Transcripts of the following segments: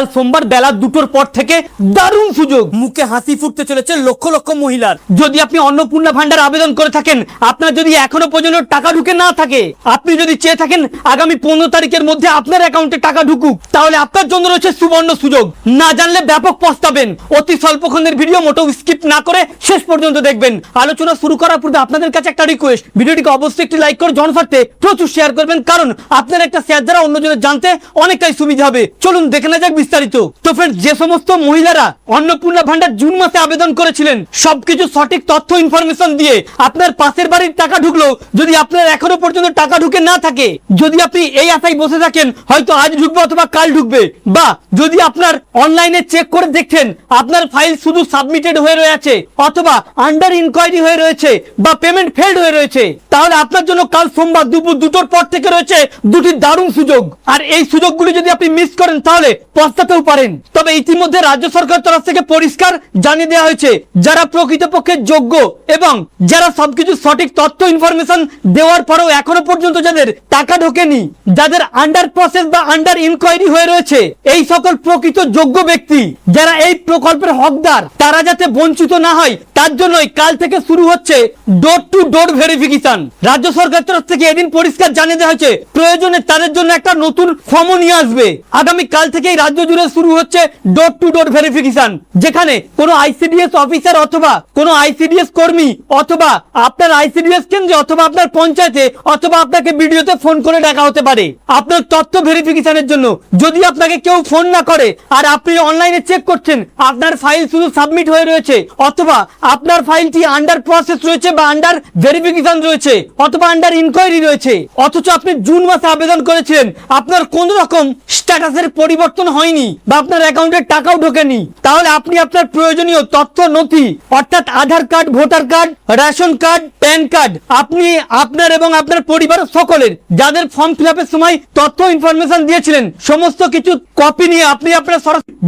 কাল সোমবার বেলা 2টোর পর থেকে দারুণ সুযোগ, মুখে হাসি ফুটতে চলেছে লক্ষ লক্ষ মহিলার। যদি আপনি অন্নপূর্ণা ভান্ডার আবেদন করে থাকেন, আপনার যদি এখনো পর্যন্ত টাকা ঢুকে না থাকে, আপনি যদি চেয়ে থাকেন আগামী 15 তারিখের মধ্যে আপনার অ্যাকাউন্টে টাকা ঢুকুক, তাহলে আপনার জন্য রয়েছে সুবর্ণ সুযোগ। না জানলে ব্যাপক পস্তাবেন। অতি স্বল্পক্ষণের ভিডিও মোটেও স্কিপ না করে শেষ পর্যন্ত দেখবেন। আলোচনা শুরু করার পূর্বে আপনাদের কাছে একটা রিকোয়েস্ট, ভিডিওটিকে অবশ্যই একটি লাইক করে জনস্বার্থে প্রচুর শেয়ার করবেন, কারণ আপনার একটা শেয়ার দ্বারা অন্যজনের জানতে অনেকটাই সুবিধা হবে। চলুন দেখে না যাক বিস্তারিত। তো ফ্রেন্ডস, যে সমস্ত মহিলারা অন্নপূর্ণা ভান্ডার জুন মাসে আবেদন করেছিলেন, সবকিছু সঠিক তথ্য ইনফরমেশন দিয়ে আপনার পাশের বাড়ির টাকা ঢুকলো, যদি আপনার এখনো পর্যন্ত টাকা ঢুকে না থাকে, যদি আপনি এই আশায় বসে থাকেন হয়তো আজ ঢুকবে অথবা কাল ঢুকবে, বা যদি আপনার অনলাইনে চেক করে দেখছেন আপনার ফাইল শুধু সাবমিটেড হয়ে রয়েছে অথবা আন্ডার ইনকোয়ারি হয়ে রয়েছে বা পেমেন্ট ফেলড হয়ে রয়েছে, তাহলে আপনার জন্য কাল সোমবার দুপুর 2টোর পর থেকে রয়েছে দুটি দারুণ সুযোগ। আর এই সুযোগগুলি যদি আপনি মিস করেন তাহলে পস্তাতেও পারেন। তবে ইতিমধ্যে রাজ্য সরকার তরফ থেকে পরিষ্কার জানিয়ে দেওয়া হয়েছে, যারা প্রকৃতপক্ষে যোগ্য এবং যারা সবকিছু সঠিক তথ্য ইনফরমেশন দেওয়ার পরেও এখনো পর্যন্ত যাদের টাকা ঢোকেনি, যাদের আন্ডার প্রসেস বা আন্ডার ইনকোয়ারি হয়ে রয়েছে, এই সকল প্রকৃত যোগ্য ব্যক্তি যারা এই প্রকল্পের হকদার, তারা যাতে বঞ্চিত না হয় তার জন্যই কাল থেকে শুরু হচ্ছে ডোর টু ডোর ভেরিফিকেশন। রাজ্য সরকার তরফ থেকে এদিন পরিষ্কার জানিয়ে দেওয়া হয়েছে প্রয়োজনে তাদের জন্য একটা নতুন ফর্মও নিয়ে আসবে। আগামী কাল থেকেই রাজ্য জুড়ে শুরু হচ্ছে ডোর টু ডোর ভেরিফিকেশন, যেখানে কোনো আইসিডিএস অফিসার অথবা কোনো আইসিডিএস কর্মী অথবা আপনার আইসিডিএস কেন্দ্রে অথবা আপনার পঞ্চায়েতে অথবা আপনাকে ভিডিওতে ফোন করে ডাকা হতে পারে আপনার তথ্য ভেরিফিকেশনের জন্য। যদি আপনাকে কেউ ফোন না করে আর আপনি অনলাইনে চেক করছেন আপনার ফাইল শুধু সাবমিট হয়ে রয়েছে অথবা আপনার ফাইলটি আন্ডার প্রসেস রয়েছে বা আন্ডার ভেরিফিকেশন রয়েছে অথবা আন্ডার ইনকোয়ারি রয়েছে, অথচ আপনি জুন মাসে আবেদন করেছিলেন, আপনার কোন রকম স্ট্যাটাসের পরিবর্তন হয়নি বা আপনার অ্যাকাউন্টে টাকাও ঢোকেনি, তাহলে আপনি আপনার প্রয়োজনীয় তথ্য নথি অর্থাৎ Aadhaar card, voter card, ration card, PAN card, আপনি আপনার এবং আপনার পরিবারের সকলের যাদের ফর্ম ফিল আপের সময় তথ্য ইনফরমেশন দিয়েছিলেন সমস্ত কিছু কপি নিয়ে আপনি আপনার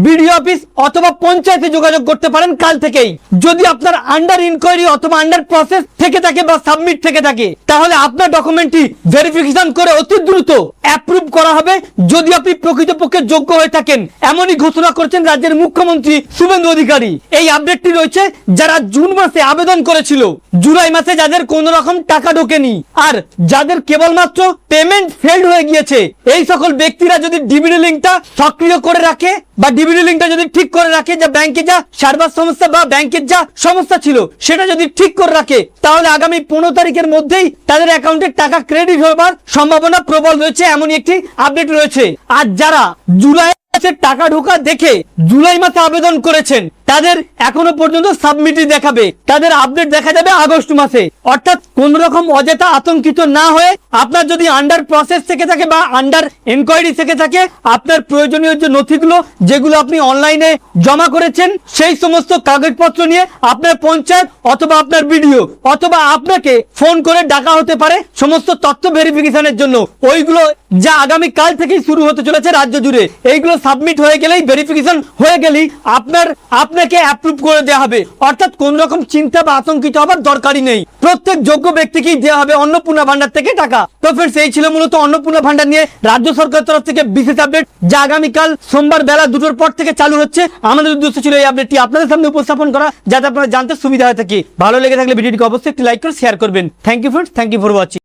বিডিও অফিস অথবা পঞ্চায়েতে যোগাযোগ করতে পারেন কাল থেকেই। যদি আপনার আন্ডার ইনকোয়ারি অথবা আন্ডার প্রসেস থেকে থাকে বা সাবমিট থেকে থাকে, তাহলে আপনার ডকুমেন্টটি ভেরিফিকেশন করে অতি দ্রুত অ্যাপ্রুভ করা হবে যদি আপনি প্রকৃতপক্ষে যোগ্য হয়ে থাকেন। এমনই ঘোষণা করেছেন রাজ্যের মুখ্যমন্ত্রী শুভেন্দু অধিকারী। এই আপডেটটি রয়েছে যারা জুন মাসে আবেদন করেছিল, জুলাই মাসে যাদের কোন রকম টাকা ঢোকেনি আর যাদের কেবলমাত্র পেমেন্ট ফেলড হয়ে গিয়েছে, এই সকল ব্যক্তিরা যদি ডিবিডি লিঙ্কটা সক্রিয় করে রাখে বা ডিবিডি লিঙ্কটা যদি ঠিক করে রাখে, যে ব্যাংকে যা সার্ভার সমস্যা বা ব্যাংকের যা সমস্যা ছিল সেটা যদি ঠিক করে রাখে, তাহলে আগামী 15 তারিখের মধ্যেই তাদের অ্যাকাউন্টে টাকা ক্রেডিট হবার সম্ভাবনা প্রবল রয়েছে, এমনই একটি আপডেট রয়েছে। আর যারা জুলাই টাকা ঢোকা দেখে জুলাই মাসে আবেদন করেছেন তাদের এখনো পর্যন্ত সাবমিটই দেখাবে, তাদের আপডেট দেখা যাবে আগস্ট মাসে। অর্থাৎ কোন রকম অযথা আতঙ্কিত না হয়ে আপনার যদি আন্ডার প্রসেস থেকে থাকে বা আন্ডার ইনকোয়ারি থেকে থাকে, আপনার প্রয়োজনীয় যে নথিগুলো যেগুলো আপনি অনলাইনে জমা করেছেন সেই সমস্ত কাগজপত্র নিয়ে আপনার পঞ্চায়েত অথবা আপনার বিডিও অথবা আপনাকে ফোন করে ডাকা হতে পারে সমস্ত তথ্য ভেরিফিকেশনের জন্য। ওইগুলো যা আগামী কাল থেকেই শুরু হতে চলেছে রাজ্য জুড়ে, এইগুলো সাবমিট হয়ে গেলেই ভেরিফিকেশন হয়ে গেলেই আপনাকে অ্যাপ্রুভ করে দেওয়া হবে। অর্থাৎ কোন রকম চিন্তা বা আতঙ্কিত হবার দরকারই নেই, প্রত্যেক যোগ্য ব্যক্তিকেই দেওয়া হবে অন্নপূর্ণা ভান্ডার থেকে টাকা। তো ফ্রেন্ডস, এই ছিল মূলত অন্নপূর্ণা ভান্ডার নিয়ে রাজ্য সরকার তরফ থেকে বিশেষ আপডেট, যা আগামীকাল সোমবার বেলা 2টোর পর থেকে চালু হচ্ছে। আমাদের উদ্দেশ্য ছিল এই আপডেটটি আপনাদের সামনে উপস্থাপন করা, যাতে আপনারা জানতে সুবিধা হয়ে থাকে। ভালো লেগে থাকলে ভিডিওটিকে অবশ্যই একটি লাইক করে শেয়ার করবেন। Thank you friends, thank you for watching.